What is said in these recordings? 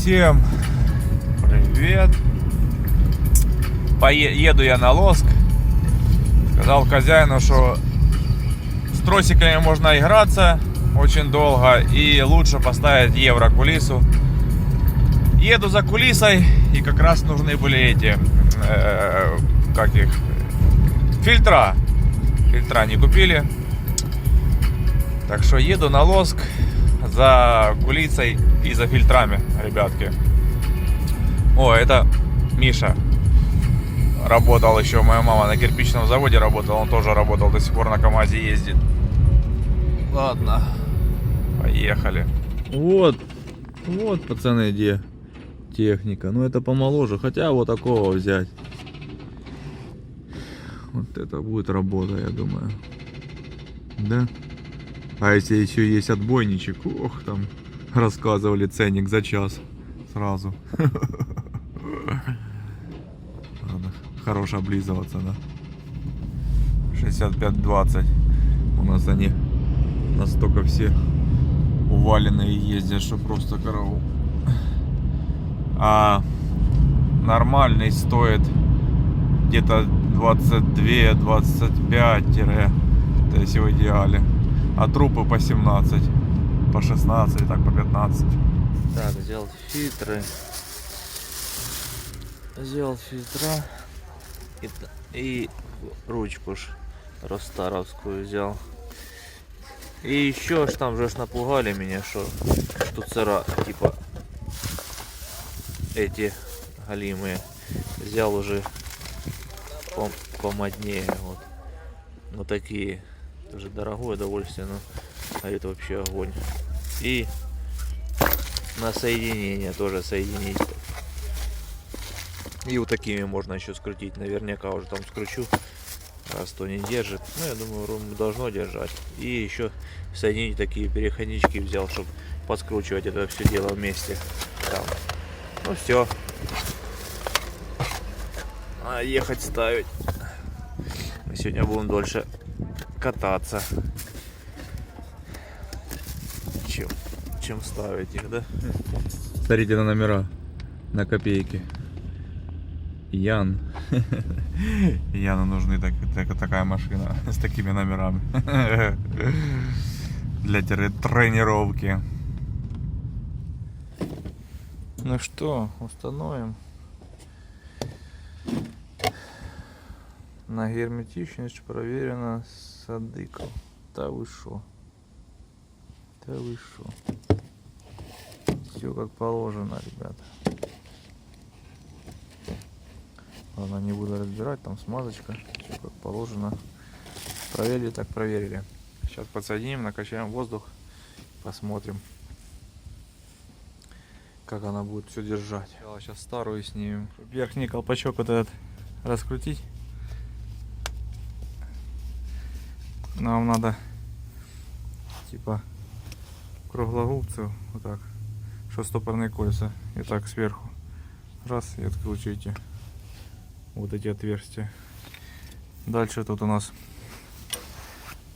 Всем привет. Еду я на Лоск. Сказал хозяину, что с тросиками можно играться очень долго и лучше поставить евро-кулису. Еду за кулисой, и как раз нужны были эти фильтра не купили, так что еду на Лоск за кулисой и за фильтрами, ребятки. О, это Миша работал еще, моя мама на кирпичном заводе работала, он тоже работал, до сих пор на КамАЗе ездит. Ладно, поехали. Вот, пацаны, где техника. Ну это помоложе, хотя вот такого взять. Вот это будет работа, я думаю. Да? А если еще есть отбойничек, ох, там рассказывали ценник за час сразу. Надо хорошо облизываться, да? 65-20. У нас они настолько все уваленные ездят, что просто караул. А нормальный стоит где-то 22-25, это если в идеале. А трупы по 17, по 16 и так по 15. Так, взял фильтры. Взял фильтра и ручку ж ростаровскую взял. И еще ж там же напугали меня, что штуцера типа эти галимые. Взял уже помоднее, вот такие. Тоже дорогое удовольствие, но а это вообще огонь. И на соединение тоже соединить. И вот такими можно еще скрутить. Наверняка уже там скручу, раз то не держит. Ну, я думаю, должно держать. И еще соединить такие переходнички взял, чтобы подкручивать это все дело вместе. Там. Ну все. А ехать ставить. Мы сегодня будем дольше кататься, чем ставить их, да? Смотрите на номера, на копейки. Ян. Яну нужны такая машина с такими номерами для тренировки. Ну что, установим. На герметичность проверено Садыков. Да вы шо? Все как положено, ребята. Ладно, не буду разбирать, там смазочка. Все как положено. Проверили, так проверили. Сейчас подсоединим, накачаем воздух. Посмотрим, как она будет все держать. Сейчас старую снимем. Верхний колпачок вот этот раскрутить. Нам надо типа круглогубцев вот так, что стопорные кольца, и так сверху раз и откручиваете вот эти отверстия. Дальше тут у нас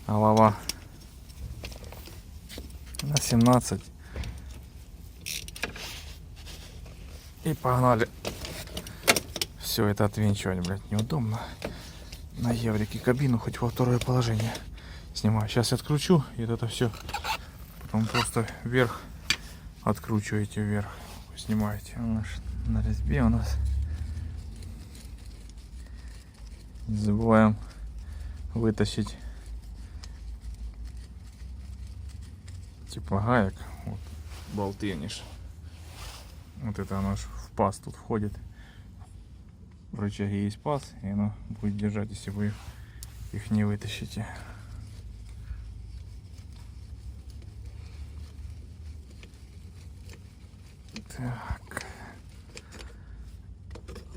голова на 17 и погнали. Все это отвинчивать, блядь, неудобно. На еврике кабину хоть во второе положение снимаю. Сейчас откручу, и это все потом просто вверх откручиваете, вверх снимаете. На резьбе у нас не забываем вытащить типа гаек, вот болты ниш. Вот это оно ж в паз тут входит. В рычаге есть паз, и оно будет держать, если вы их не вытащите. Так,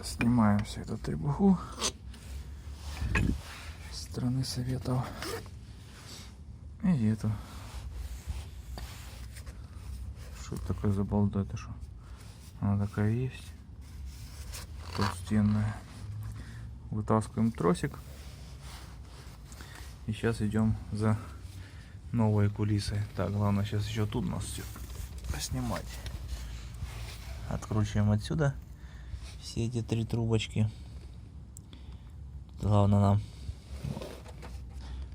снимаем всю эту требуху с стороны советов и эту. Что это такое за балда? Это что? Она такая есть, толстенная. Вытаскиваем тросик и сейчас идем за новые кулисы. Так, главное сейчас еще тут у нас все поснимать. Откручиваем отсюда все эти 3 трубочки. Главное нам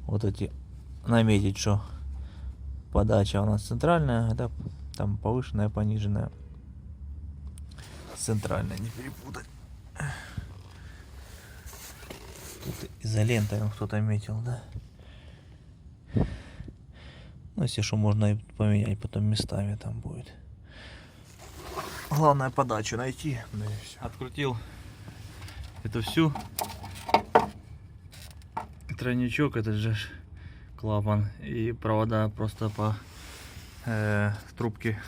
вот эти наметить, что подача у нас центральная, да, там повышенная, пониженная. Центральная, не перепутать. Тут изолентой кто-то метил, да? Ну, если что, можно и поменять потом местами там будет. Главное подачу найти. Да и все. Открутил эту всю. Тройничок, этот же клапан. И провода просто по трубке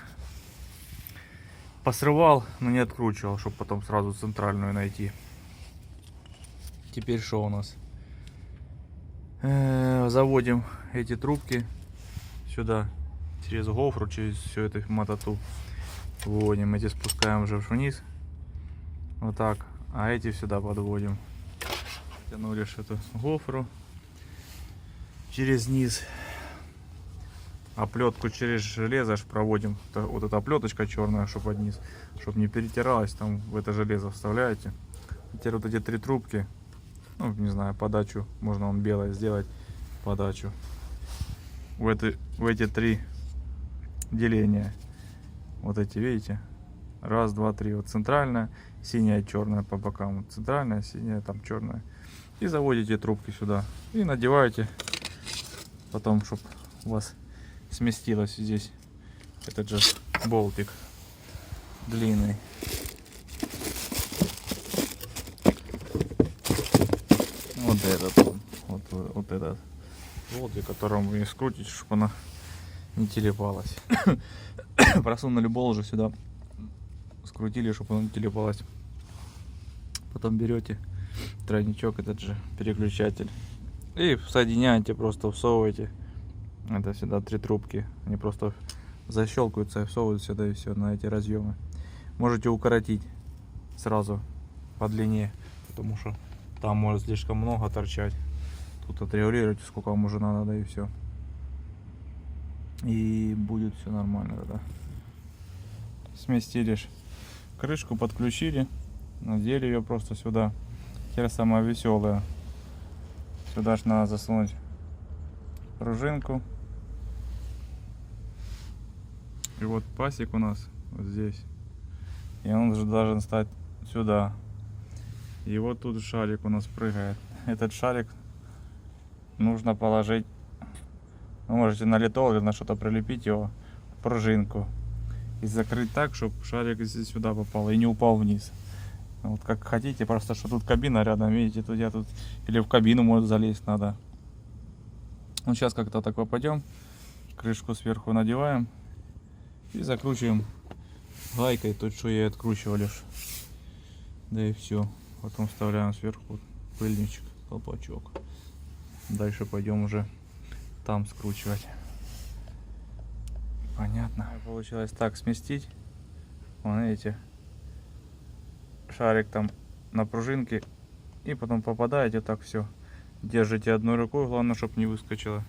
посрывал, но не откручивал, чтобы потом сразу центральную найти. Теперь что у нас? Заводим эти трубки сюда через гофру, через всю эту мототу. Вводим, эти спускаем уже вниз. Вот так. А эти сюда подводим. Тянули эту гофру через низ. Оплетку через железо проводим. Вот эта оплеточка черная, чтобы под низ, чтобы не перетиралась, там в это железо вставляете. Теперь вот эти 3 трубки, ну не знаю, подачу можно он белое сделать, подачу в эти 3 деления. Вот эти, видите, 1, 2, 3. Вот центральная, синяя, черная по бокам. Вот центральная, синяя, там черная. И заводите трубки сюда и надеваете потом, чтобы у вас сместилось здесь этот же болтик длинный. Вот этот, вот этот болтик, которым вы скрутите, чтобы она не телепалась. Просунули болт уже сюда, скрутили, чтобы она не телепалась. Потом берете тройничок, этот же переключатель, и соединяете, просто всовываете. Это всегда 3 трубки, они просто защелкиваются и всовывают сюда, и все на эти разъемы. Можете укоротить сразу по длине, потому что там может слишком много торчать. Тут отрегулируйте, сколько вам уже надо, да, и все. И будет все нормально тогда. Сместили крышку, подключили, надели ее просто сюда. Теперь самое веселое. Сюда же надо засунуть пружинку. И вот пасек у нас вот здесь. И он же должен стать сюда. И вот тут шарик у нас прыгает. Этот шарик нужно положить. Вы можете на литол или на что-то прилепить его, пружинку. И закрыть так, чтобы шарик здесь сюда попал и не упал вниз. Вот как хотите, просто что тут кабина рядом, видите, тут я тут или в кабину может залезть надо. Ну сейчас как-то так попадем, крышку сверху надеваем и закручиваем гайкой, тут что я откручивал лишь. Да и все. Потом вставляем сверху пыльничек, колпачок. Дальше пойдем уже там скручивать. Понятно. Получилось так сместить. Вон видите, шарик там на пружинке, и потом попадаете так все. Держите одной рукой, главное, чтобы не выскочило.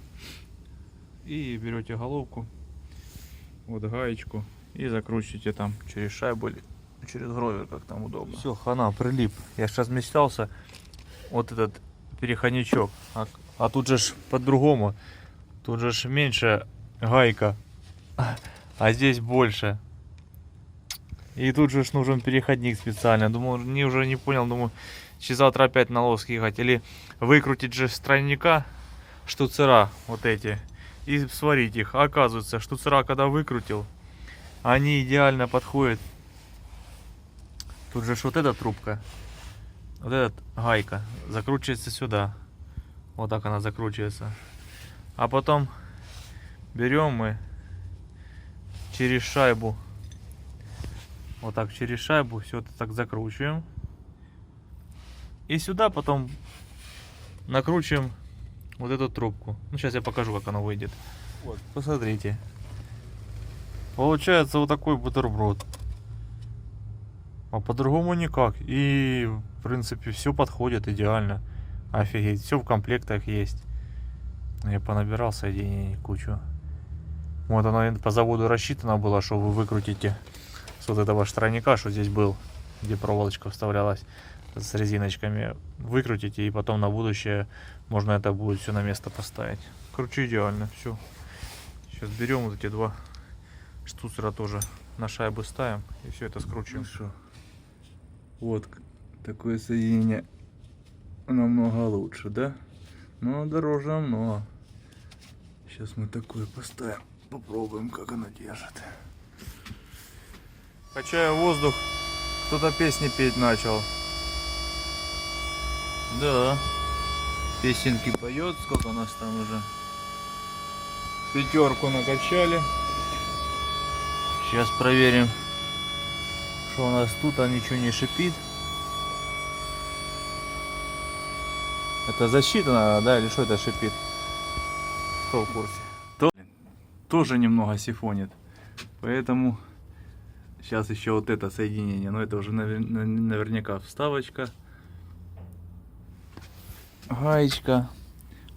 И берете головку, вот гаечку, и закручиваете там через шайбу или через гровер, как там удобно. Все, хана, прилип. Я сейчас мечтался вот этот переходничок. А тут же ж по-другому. Тут же ж меньше гайка, а здесь больше. И тут же ж нужен переходник специально. Думал, уже не понял, думаю, чи завтра опять на лоск ехать. Или выкрутить же с тройника штуцера вот эти и сварить их. А оказывается, штуцера когда выкрутил, они идеально подходят. Тут же ж вот эта трубка, вот эта гайка закручивается сюда. Вот так она закручивается. А потом берем мы через шайбу. Вот так через шайбу все это так закручиваем. И сюда потом накручиваем вот эту трубку. Ну сейчас я покажу, как оно выйдет. Вот, посмотрите. Получается вот такой бутерброд. А по-другому никак. И в принципе все подходит идеально. Офигеть, все в комплектах есть. Я понабирал соединений кучу. Вот она по заводу рассчитана была, что вы выкрутите с вот этого штройника, что здесь был, где проволочка вставлялась с резиночками, выкрутите, и потом на будущее можно это будет все на место поставить. Короче, идеально, все. Сейчас берем вот эти два штуцера тоже на шайбы ставим и все это скручиваем. Ну, вот такое соединение намного лучше, да? Но дороже намного. Сейчас мы такое поставим. Попробуем, как оно держит. Качаю воздух, кто-то песни петь начал. Да. Песенки поет. Сколько у нас там уже? 5 накачали. Сейчас проверим, что у нас тут, а ничего не шипит. Это защита надо, да, или что это шипит? Кто в курсе? Тоже немного сифонит. Поэтому сейчас еще вот это соединение. Но это уже наверняка вставочка. Гаечка.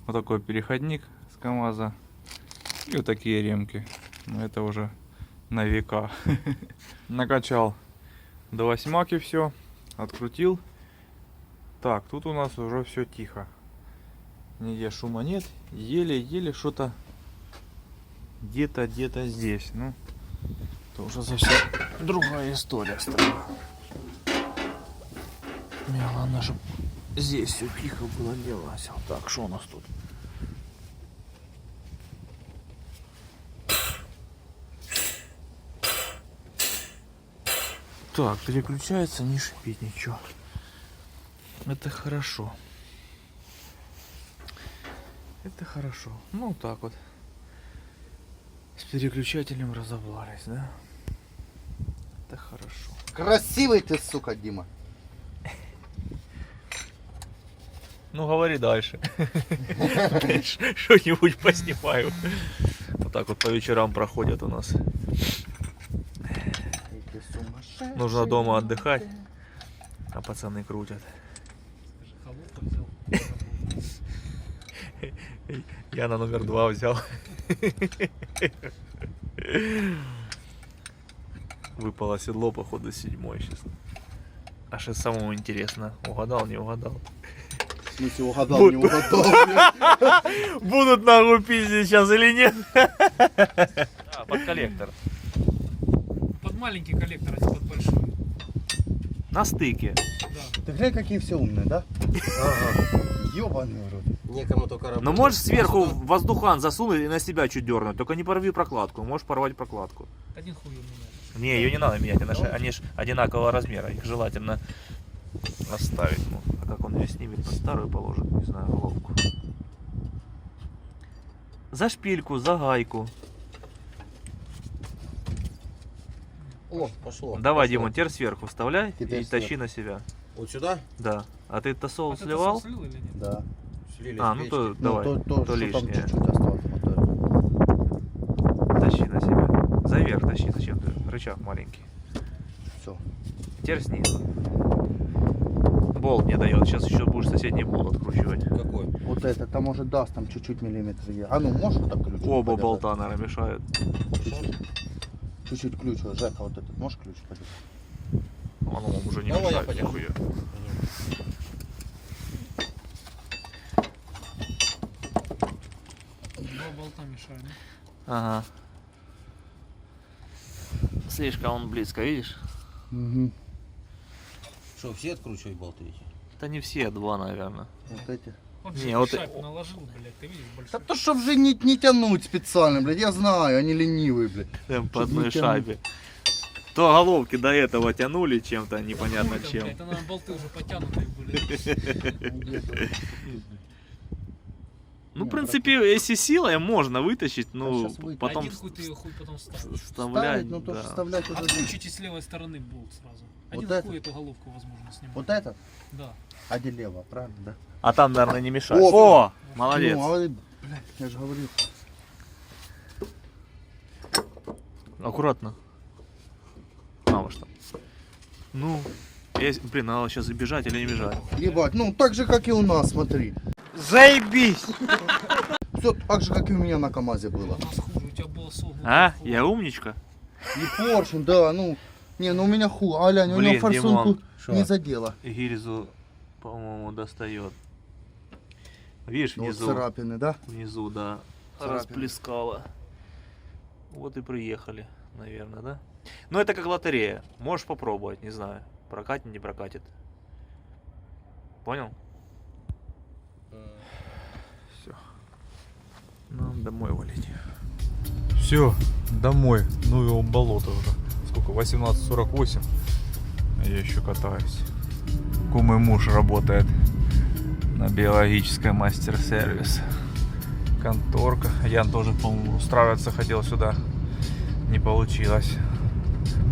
Вот такой переходник с КамАЗа. И вот такие ремки. Но это уже на века. Накачал до 8-ки все. Открутил. Так, тут у нас уже все тихо. Нигде шума нет. Еле-еле что-то где-то здесь. Ну, это уже совсем другая история стала. Мне главное, чтобы здесь все тихо было делать. Так, что у нас тут? Так, переключается, не шипит ничего. Это хорошо. Это хорошо. Ну так вот. С переключателем разобрались, да? Это хорошо. Красивый ты, сука, Дима. Ну говори дальше. Что-нибудь поснимаю. Вот так вот по вечерам проходят у нас. Нужно дома отдыхать, а пацаны крутят. Я на номер 2 взял. Выпало седло, походу, 7-й сейчас. А что самому интересно, угадал, не угадал? В смысле, угадал, не угадал, блядь. Будут нахуй пиздить сейчас или нет? Да, под коллектор. Под маленький коллектор, а не под большой. На стыке. Да. Ты глянь, какие все умные, да? Ага. Ёбаный в рот. Некому только работать. Но можешь сверху воздухан засунуть и на себя чуть дернуть. Только не порви прокладку. Можешь порвать прокладку. Один хуй у меня. Не, ее не надо менять. Они ж одинакового размера. Их желательно оставить. Ну, а как он ее снимет, под старую положит, не знаю, головку. За шпильку, за гайку. О, пошло. Давай, пошло. Димон, теперь сверху вставляй Теперь и тащи сверху. на себя. Вот сюда? Да. А ты тосол А ты сливал? слил или нет? Да. Слили А, с ну печки. то Ну, давай, то, то что там лишнее. чуть-чуть осталось. Вот это. Тащи на себя. За верх тащи, зачем ты? Рычаг маленький. Все. Теперь снизу. Болт не дает. Сейчас еще будешь соседний болт откручивать. Какой? Вот это, там может даст, там чуть-чуть миллиметр. А ну, можешь вот так ключ? Оба подержать? болта, наверное, мешают. Чуть-чуть ключ. Вот, Жека, вот этот, можешь ключ подержать? Оно вам уже не Давай я мешает подержу. нихуя. Два болта мешают. да? Ага. Слишком он близко, видишь? Угу. Что, все откручивать болты эти? Это не все, два, наверное. Вот эти. Он Не, же вот шайб наложил, блядь, ты видишь, большой. Да то, чтоб же не тянуть специально, блядь, я знаю, они ленивые, блядь. Там по Чтоб одной не тянуть. шайбе. То головки до этого тянули чем-то, непонятно Хуй там, чем. блядь, это, наверное, болты уже потянутые были. Ну, Не, в принципе, если силой можно вытащить, ну, щас вытащим. потом Один хуй ты ее хуй потом ставишь. вставлять, Ставить, ну то, да. что вставлять уже. Откручите с левой стороны болт сразу. Один Вот хуй это? эту головку возможно снимать. Вот этот? Да. А где лево, правильно, да? А там, наверное, не мешает. О! О, молодец. Ну, а вы, блядь, я же говорил. Аккуратно. Мало что. Ну, блин, надо сейчас бежать или не бежать. Ебать, ну так же, как и у нас, смотри. Заебись! Все так же, как и у меня на КамАЗе было. У нас хуже, у тебя было согнуто. А, я умничка. И поршень, да, ну, Не, ну у меня Глянь, у Блин, него форсунку Димон. не задело. Гильзу, по-моему, достает. Видишь, Вот внизу, царапины, да? внизу, да, Царапины. расплескало. Вот и приехали, наверное, да? Ну, это как лотерея. Можешь попробовать, не знаю. Прокатит, не прокатит. Понял? Все. Нам домой валить. Все, домой. Ну его болото уже. Сколько? 18:48. Я еще катаюсь. Мой муж работает на биологической мастер-сервис. Конторка. Ян тоже, по-моему, устраиваться хотел сюда. Не получилось.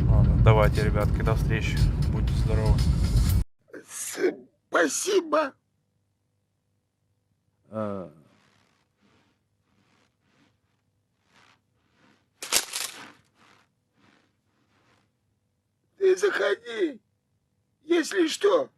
Ладно, давайте, ребятки, до встречи. Будьте здоровы. Спасибо. Ты заходи, если что.